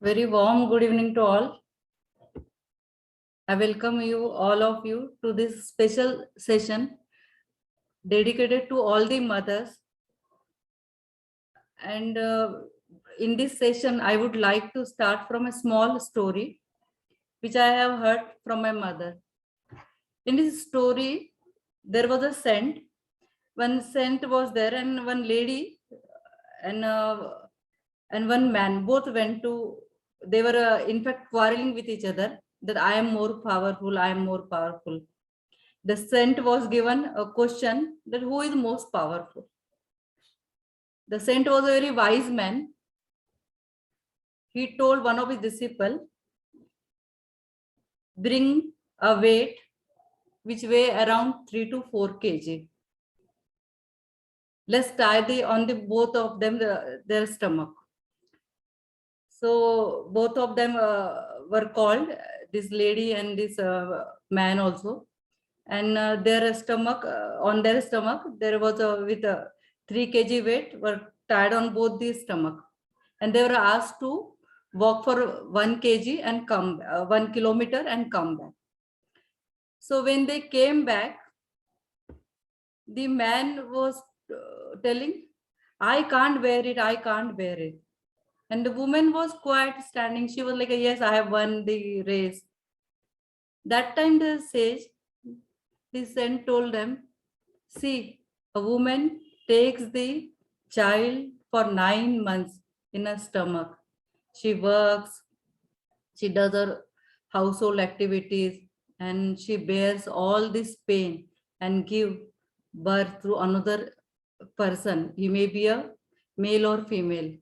Very warm good evening to all. I welcome you, all of you, to this special session dedicated to all the mothers. And in this session, I would like to start from a small story which I have heard from my mother. In this story, there was a saint. One saint was there, and one lady and one man both went to. They were in fact quarreling with each other that I am more powerful. I am more powerful. The saint was given a question that who is most powerful. The saint was a very wise man. He told one of his disciples, bring a weight which weigh around 3 to 4 kg. Let's tie on the both of them their stomach. So both of them were called, this lady and this man also. And their stomach, on their stomach, there was with a 3 kg weight were tied on both the stomach. And they were asked to walk for 1 kg and come 1 kilometer and come back. So when they came back, the man was telling, I can't bear it, I can't bear it. And the woman was quiet standing. She was like, yes, I have won the race. That time the sage, the saint told them, see, a woman takes the child for 9 months in her stomach. She works, she does her household activities, and she bears all this pain and give birth to another person. He may be a male or female.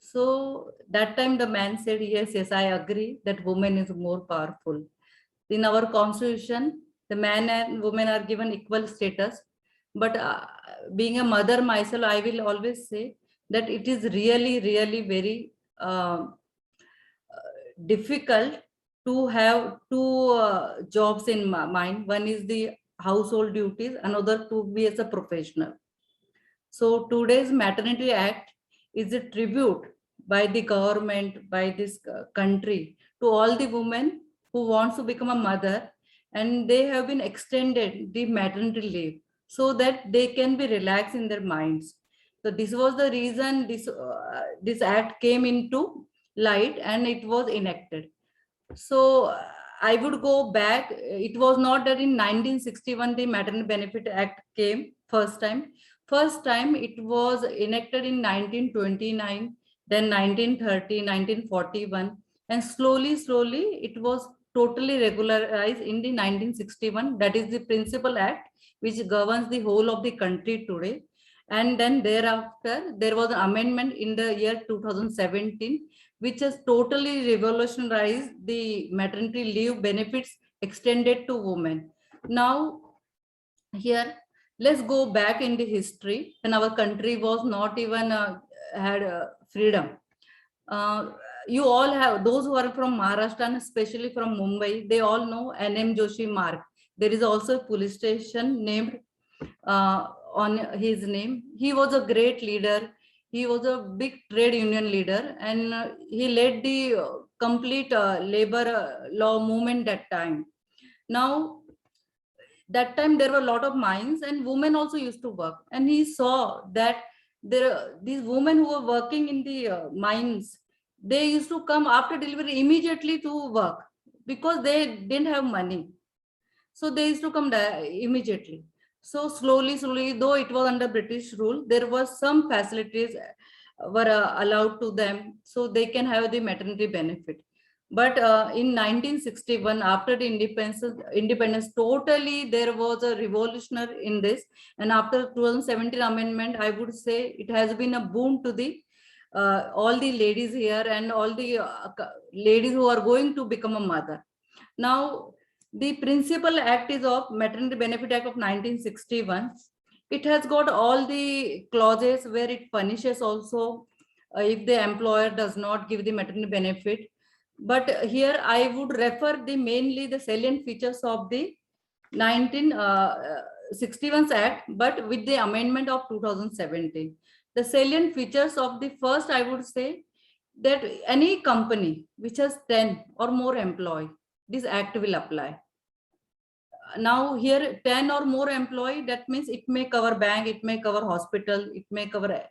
So that time the man said, yes, I agree that woman is more powerful. In our constitution, the man and woman are given equal status. But being a mother myself, I will always say that it is really, really very difficult to have two jobs in mind. One is the household duties, another to be as a professional. So today's Maternity Act is a tribute by the government, by this country, to all the women who wants to become a mother, and they have been extended the maternity leave so that they can be relaxed in their minds. So this was the reason this act came into light and it was enacted. So I would go back. It was not that in 1961 the Maternity Benefit Act came first time. First time it was enacted in 1929, then 1930, 1941, and slowly it was totally regularized in the 1961. That is the principal act which governs the whole of the country today. And then thereafter, there was an amendment in the year 2017 which has totally revolutionized the maternity leave benefits extended to women. Now, here, let's go back in the history when our country was not even had freedom. You all have, those who are from Maharashtra and especially from Mumbai, they all know N.M. Joshi Marg. There is also a police station named on his name. He was a great leader. He was a big trade union leader, and he led the complete labor law movement that time. Now, that time there were a lot of mines and women also used to work, and he saw that these women who were working in the mines, they used to come after delivery immediately to work because they didn't have money. So they used to come immediately. So slowly, though it was under British rule, there was some facilities were allowed to them so they can have the maternity benefit. But in 1961, after the independence, totally there was a revolutionary in this. And after 2017 amendment, I would say it has been a boon to the all the ladies here and all the ladies who are going to become a mother. Now, the principal act is of Maternity Benefit Act of 1961. It has got all the clauses where it punishes also if the employer does not give the maternity benefit. But here I would refer the mainly the salient features of the 1961 Act, but with the amendment of 2017. The salient features of the first, I would say, that any company which has 10 or more employee, this act will apply. Now here 10 or more employee, that means it may cover bank, it may cover hospital, it may cover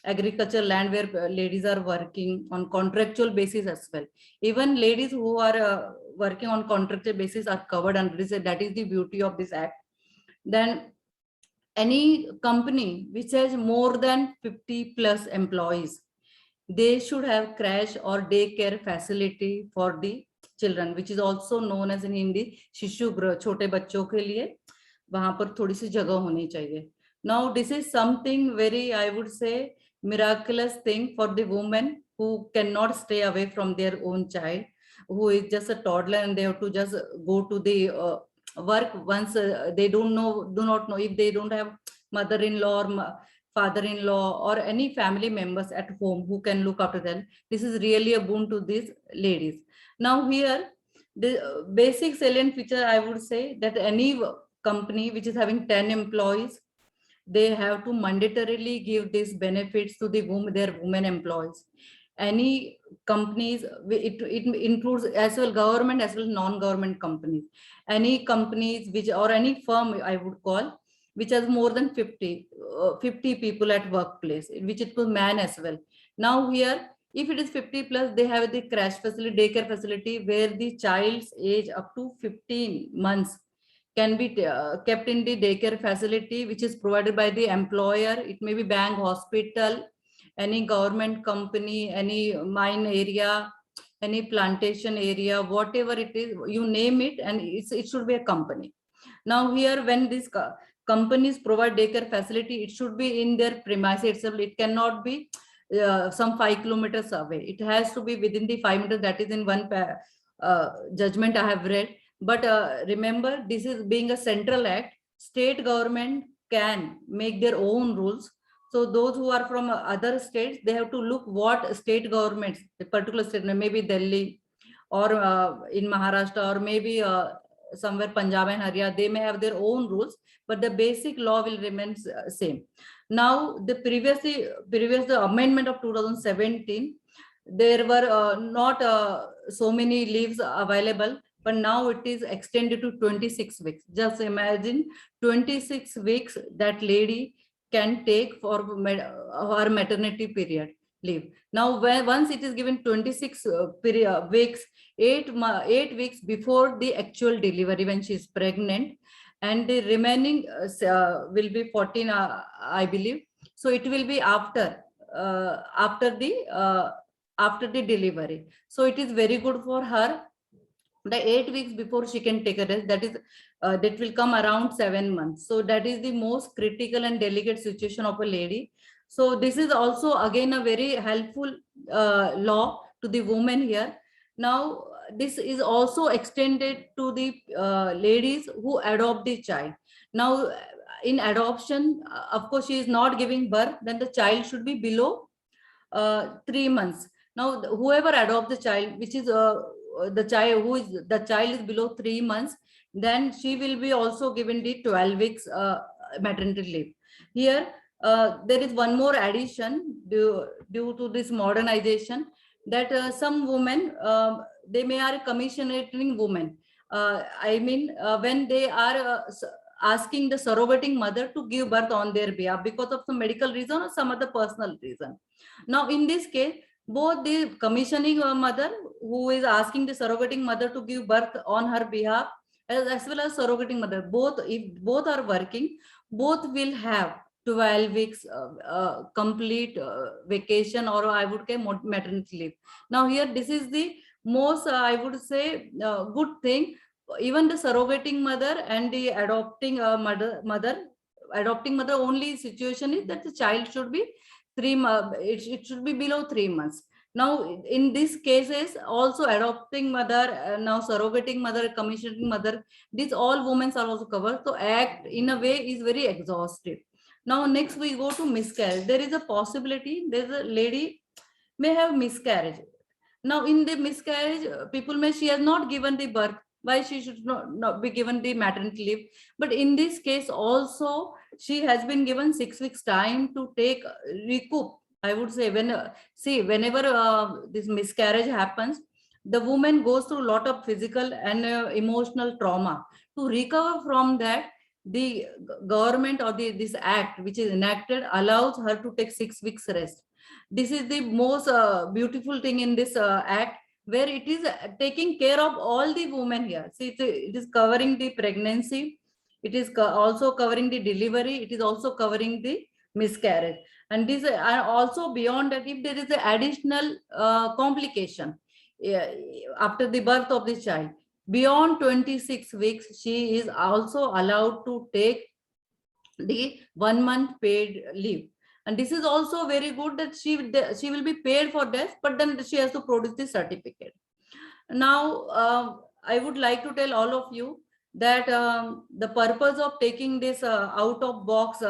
agriculture land where ladies are working on contractual basis as well. Even ladies who are working on contractual basis are covered under this. That is the beauty of this act. Then any company which has more than 50 plus employees, they should have crash or daycare facility for the children, which is also known as in Hindi शिशु गृह. छोटे बच्चों के लिए वहां पर थोड़ी सी जगह होनी चाहिए. Now this is something very, I would say, miraculous thing for the women who cannot stay away from their own child, who is just a toddler, and they have to just go to the work once they do not know if they don't have mother-in-law or father-in-law or any family members at home who can look after them. This is really a boon to these ladies. Now here, the basic salient feature, I would say, that any company which is having 10 employees, they have to mandatorily give these benefits to the their women employees. Any companies, it includes as well government as well non-government companies. Any companies which, or any firm I would call, which has more than 50 people at workplace, which it could man as well. Now here, if it is 50 plus, they have the crash facility, daycare facility, where the child's age up to 15 months can be kept in the daycare facility, which is provided by the employer. It may be bank, hospital, any government company, any mine area, any plantation area, whatever it is, you name it, and it should be a company. Now here, when these companies provide daycare facility, it should be in their premises itself. It cannot be some 5 kilometers away. It has to be within the 5 meters. That is in one judgment I have read. But remember, this is being a central act. State government can make their own rules. So those who are from other states, they have to look what state governments, a particular state, maybe Delhi or in Maharashtra, or maybe somewhere Punjab and Haryana, they may have their own rules, but the basic law will remain same. Now, the previous the amendment of 2017, there were not so many leaves available, but now it is extended to 26 weeks. Just imagine 26 weeks that lady can take for her maternity period leave. Now, once it is given 26 weeks, 8 weeks before the actual delivery when she is pregnant, and the remaining will be 14, I believe. So it will be after the delivery. So it is very good for her. The 8 weeks before she can take a rest, that is that will come around 7 months. So that is the most critical and delicate situation of a lady. So this is also again a very helpful law to the women here. Now this is also extended to the ladies who adopt the child. Now in adoption, of course, she is not giving birth, then the child should be below 3 months. Now whoever adopts the child, which is the child is below 3 months, then she will be also given the 12 weeks maternity leave. Here there is one more addition due to this modernization, that some women, they may are commissioning women. I mean, when they are asking the surrogating mother to give birth on their behalf because of some medical reason or some other personal reason. Now, in this case, both the commissioning mother who is asking the surrogating mother to give birth on her behalf, as well as surrogating mother, both, if both are working, both will have 12 weeks complete vacation, or I would say maternity leave. Now here, this is the most, I would say, good thing. Even the surrogating mother and the adopting adopting mother, only situation is that the child should be it should be below 3 months. Now in these cases, also adopting mother, now surrogating mother, commissioning mother, these all women are also covered. So act in a way is very exhaustive. Now next we go to miscarriage. There is a possibility, there's a lady may have miscarriage. Now in the miscarriage, people may, she has not given the birth, why she should not be given the maternity leave. But in this case also, she has been given 6 weeks time to take recoup I would say when see whenever this miscarriage happens, the woman goes through a lot of physical and emotional trauma. To recover from that, the government or this act which is enacted allows her to take 6 weeks rest. This is the most beautiful thing in this act, where it is taking care of all the women here. See, it is covering the pregnancy, it is also covering the delivery, it is also covering the miscarriage. And this are also beyond that, if there is an additional complication after the birth of the child beyond 26 weeks, she is also allowed to take the 1 month paid leave. And this is also very good, that she will be paid for this, but then she has to produce the certificate. Now I would like to tell all of you that the purpose of taking this out of box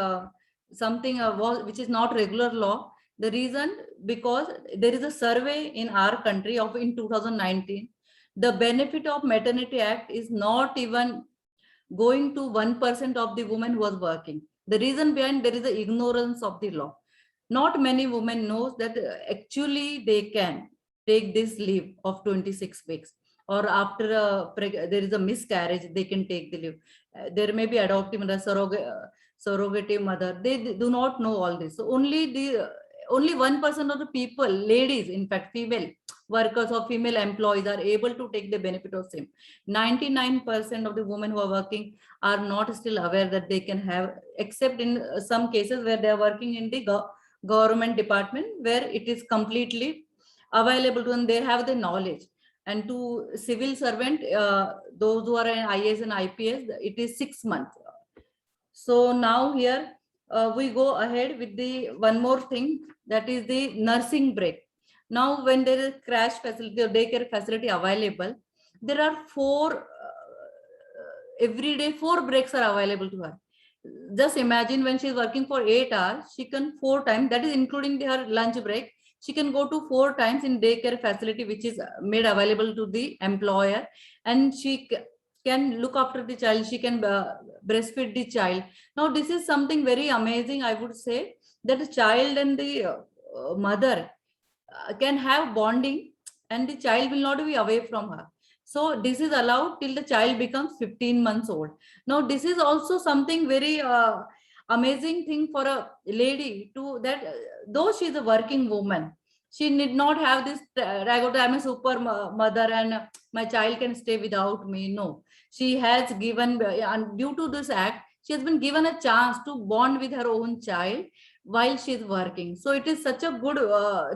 something which is not regular law, the reason, because there is a survey in our country of in 2019, the benefit of maternity act is not even going to 1% of the women who was working. The reason behind, there is a ignorance of the law. Not many women knows that actually they can take this leave of 26 weeks, or after there is a miscarriage, they can take the leave. There may be adoptive mother, surrogate mother, they do not know all this. So only 1% of the people, ladies, in fact female workers or female employees, are able to take the benefit of same. 99% of the women who are working are not still aware that they can have, except in some cases where they are working in the government department, where it is completely available to them, they have the knowledge. And to civil servant, those who are in IAS and IPS, it is 6 months. So now here we go ahead with the one more thing, that is the nursing break. Now when there is crash facility or daycare facility available, there are every day 4 breaks are available to her. Just imagine, when she is working for 8 hours, she can 4 times, that is including her lunch break, she can go to 4 times in daycare facility which is made available to the employer, and she can look after the child, she can breastfeed the child. Now this is something very amazing, I would say, that the child and the mother can have bonding, and the child will not be away from her. So this is allowed till the child becomes 15 months old. Now this is also something very amazing thing for a lady to, that though she is a working woman, she need not have this I'm a super mother and my child can stay without me. No, she has given, and due to this act, she has been given a chance to bond with her own child while she is working. So it is such a good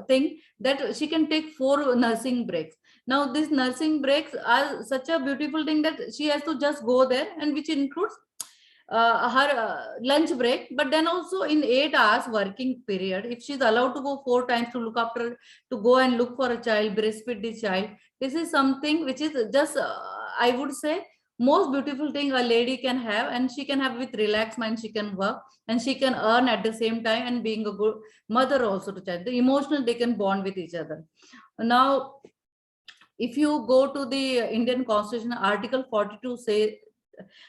thing that she can take 4 nursing breaks. Now these nursing breaks are such a beautiful thing that she has to just go there, and which includes her lunch break. But then also in 8 hours working period, if she's allowed to go 4 times to look after, to go and look for a child, breastfeed the child, this is something which is just I would say most beautiful thing a lady can have, and she can have with relaxed mind, she can work and she can earn at the same time, and being a good mother also to child, the emotional, they can bond with each other. Now if you go to the Indian Constitution, Article 42 say,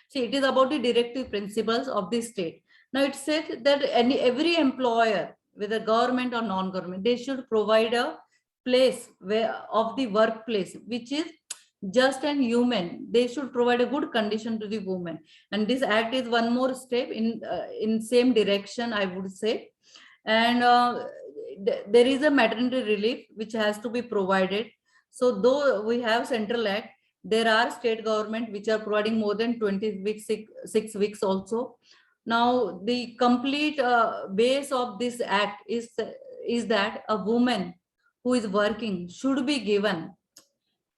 see, it is about the directive principles of the state. Now it said that every employer, whether government or non-government, they should provide a place where of the workplace which is just and human. They should provide a good condition to the woman, and this act is one more step in same direction, I would say. And there is a maternity relief which has to be provided. So though we have central act, there are state government which are providing more than 20 weeks, 6 weeks also. Now the complete base of this act is that a woman who is working should be given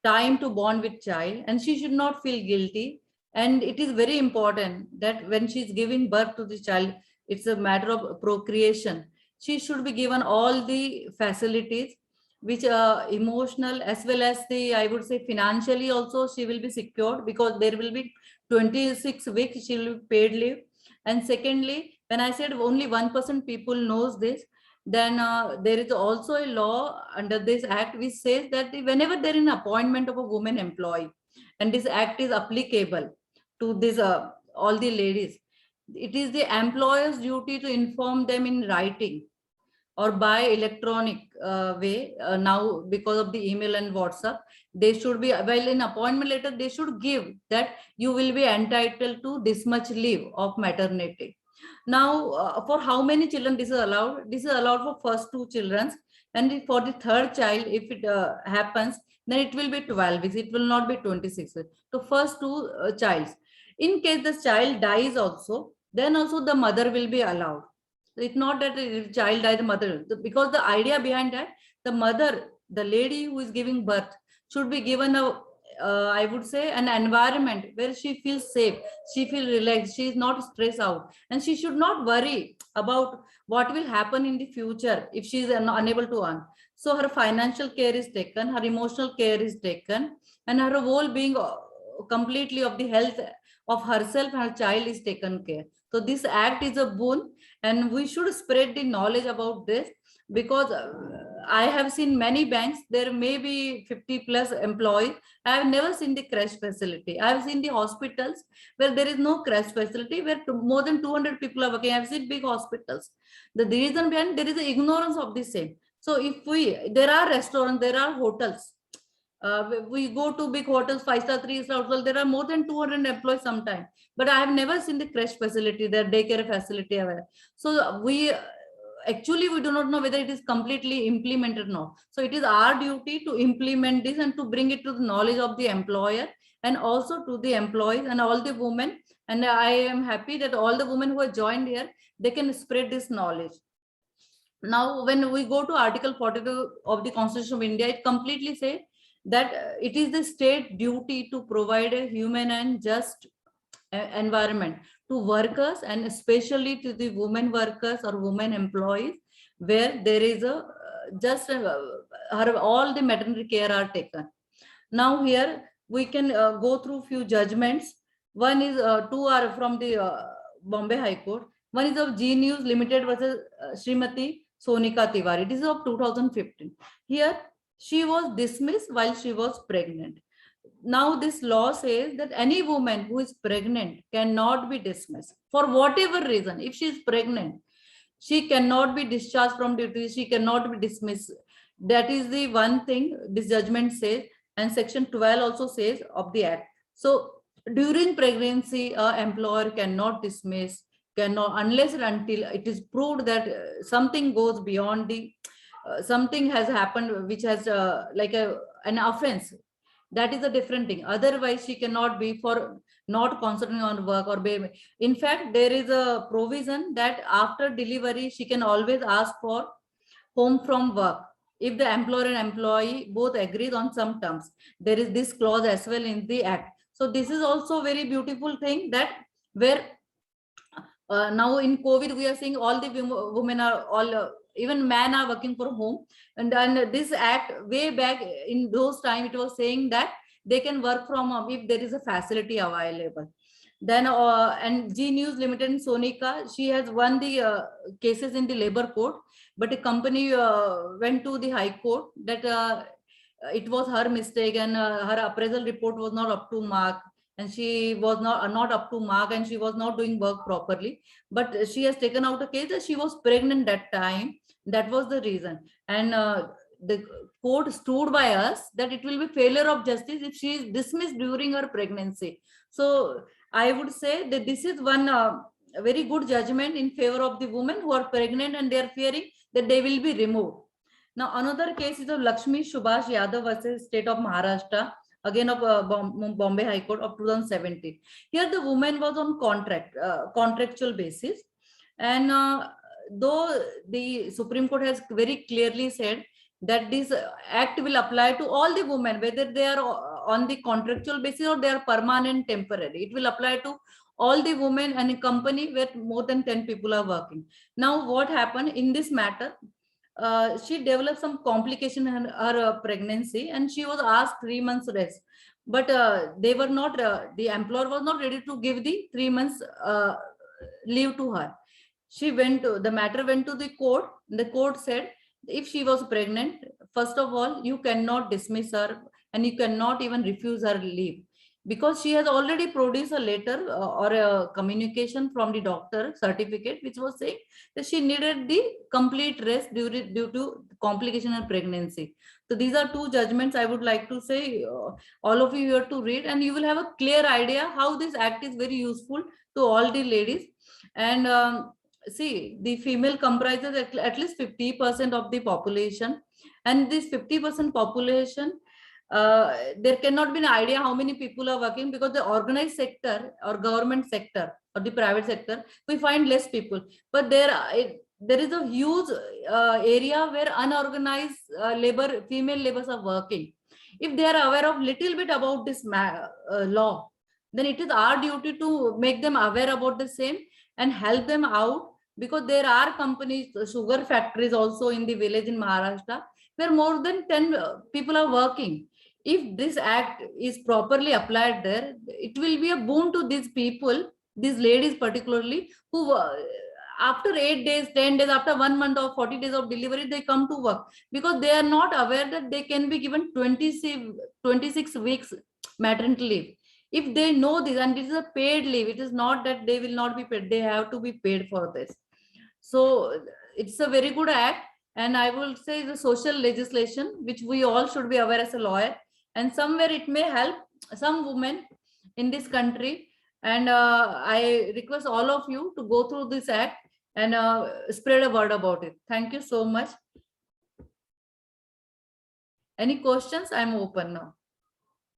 time to bond with child, and she should not feel guilty. And it is very important that when she is giving birth to the child, it's a matter of procreation, she should be given all the facilities which are emotional as well as the, I would say, financially also she will be secured, because there will be 26 weeks she will be paid leave. And secondly, when I said only 1% people knows this, then there is also a law under this act which says that whenever there is an appointment of a woman employee, and this act is applicable to this all the ladies, it is the employer's duty to inform them in writing or by electronic way. Now because of the email and WhatsApp, they should be, well, in appointment letter they should give that you will be entitled to this much leave of maternity. Now for how many children this is allowed? This is allowed for first 2 children, and for the third child, if it happens, then it will be 12 weeks. It will not be 26 weeks. So first 2 childs. In case the child dies also, then also the mother will be allowed. It's not that the child dies, the mother, because the idea behind that, the mother, the lady who is giving birth, should be given a, I would say, an environment where she feels safe, she feels relaxed, she is not stressed out, and she should not worry about what will happen in the future if she is unable to earn. So her financial care is taken, her emotional care is taken, and her whole being completely of the health of herself and her child is taken care. So this act is a boon, and we should spread the knowledge about this, because I have seen many banks, there may be 50 plus employees. I have never seen the crash facility. I have seen the hospitals where there is no crash facility, where more than 200 people are working. I have seen big hospitals. The reason behind, there is the ignorance of the same. So if there are restaurants, there are hotels. We go to big hotels, 5-star, 3-star hotels, there are more than 200 employees sometimes. But I have never seen the crash facility, their daycare facility ever. So actually we do not know whether it is completely implemented or not. So it is our duty to implement this and to bring it to the knowledge of the employer and also to the employees and all the women. And I am happy that all the women who are joined here, they can spread this knowledge. Now, when we go to Article 42 of the Constitution of India, it completely says that it is the state duty to provide a human and just environment to workers, and especially to the women workers or women employees, where there is a all the maternity care are taken. Now here we can go through few judgments. One is 2 are from the Bombay High Court. One is of G News Limited versus Srimati Sonika Tiwari. This is of 2015. Here she was dismissed while she was pregnant. Now this law says that any woman who is pregnant cannot be dismissed for whatever reason. If she is pregnant, she cannot be discharged from duty, she cannot be dismissed. That is the one thing this judgment says, and section 12 also says of the act. So during pregnancy, employer cannot dismiss, cannot, unless and until it is proved that something goes beyond the something has happened which has an offense. That is a different thing. Otherwise she cannot be for not concentrating on work or baby. In fact, there is a provision that after delivery she can always ask for home from work if the employer and employee both agrees on some terms. There is this clause as well in the act. So this is also very beautiful thing, that where now in COVID we are seeing all the women are all even men are working from home, and then this act way back in those time it was saying that they can work from home if there is a facility available. Then and G News Limited in Sonika, she has won the cases in the labor court, but the company went to the High Court that it was her mistake, and her appraisal report was not up to mark, and she was not up to mark, and she was not doing work properly. But she has taken out a case that she was pregnant that time. That was the reason, and the court stood by us that it will be failure of justice if she is dismissed during her pregnancy. So I would say that this is one very good judgment in favor of the women who are pregnant and they are fearing that they will be removed. Now another case is of Lakshmi Subhash Yadav versus State of Maharashtra, again of Bombay High Court of 2017. Here the woman was on contractual basis, and though the Supreme Court has very clearly said that this act will apply to all the women, whether they are on the contractual basis or they are permanent temporary. It will apply to all the women and a company where more than 10 people are working. Now what happened in this matter, she developed some complication in her pregnancy, and she was asked 3 months rest, but they were not the employer was not ready to give the 3 months leave to her. The matter went to the court. The court said if she was pregnant, first of all, you cannot dismiss her and you cannot even refuse her leave. because she has already produced a letter or a communication from the doctor certificate which was saying that she needed the complete rest due to complication of pregnancy. So these are two judgments I would like to say, all of you have to read, and you will have a clear idea how this act is very useful to all the ladies. And see, the female comprises at least 50% of the population, and this 50% population, there cannot be an idea how many people are working, because the organized sector or government sector or the private sector, we find less people. But there is a huge area where unorganized female laborers are working. If they are aware of little bit about this law, then it is our duty to make them aware about the same and help them out, because there are companies, sugar factories also in the village in Maharashtra, where more than 10 people are working. If this act is properly applied there, it will be a boon to these people, these ladies particularly, who after 8 days, 10 days, after 1 month or 40 days of delivery, they come to work, because they are not aware that they can be given 26 weeks maternity leave. If they know this, and this is a paid leave, it is not that they will not be paid, they have to be paid for this. So it's a very good act, and I will say the social legislation which we all should be aware as a lawyer, and somewhere it may help some women in this country. And I request all of you to go through this act and spread a word about it. Thank you so much. Any questions? I'm open now.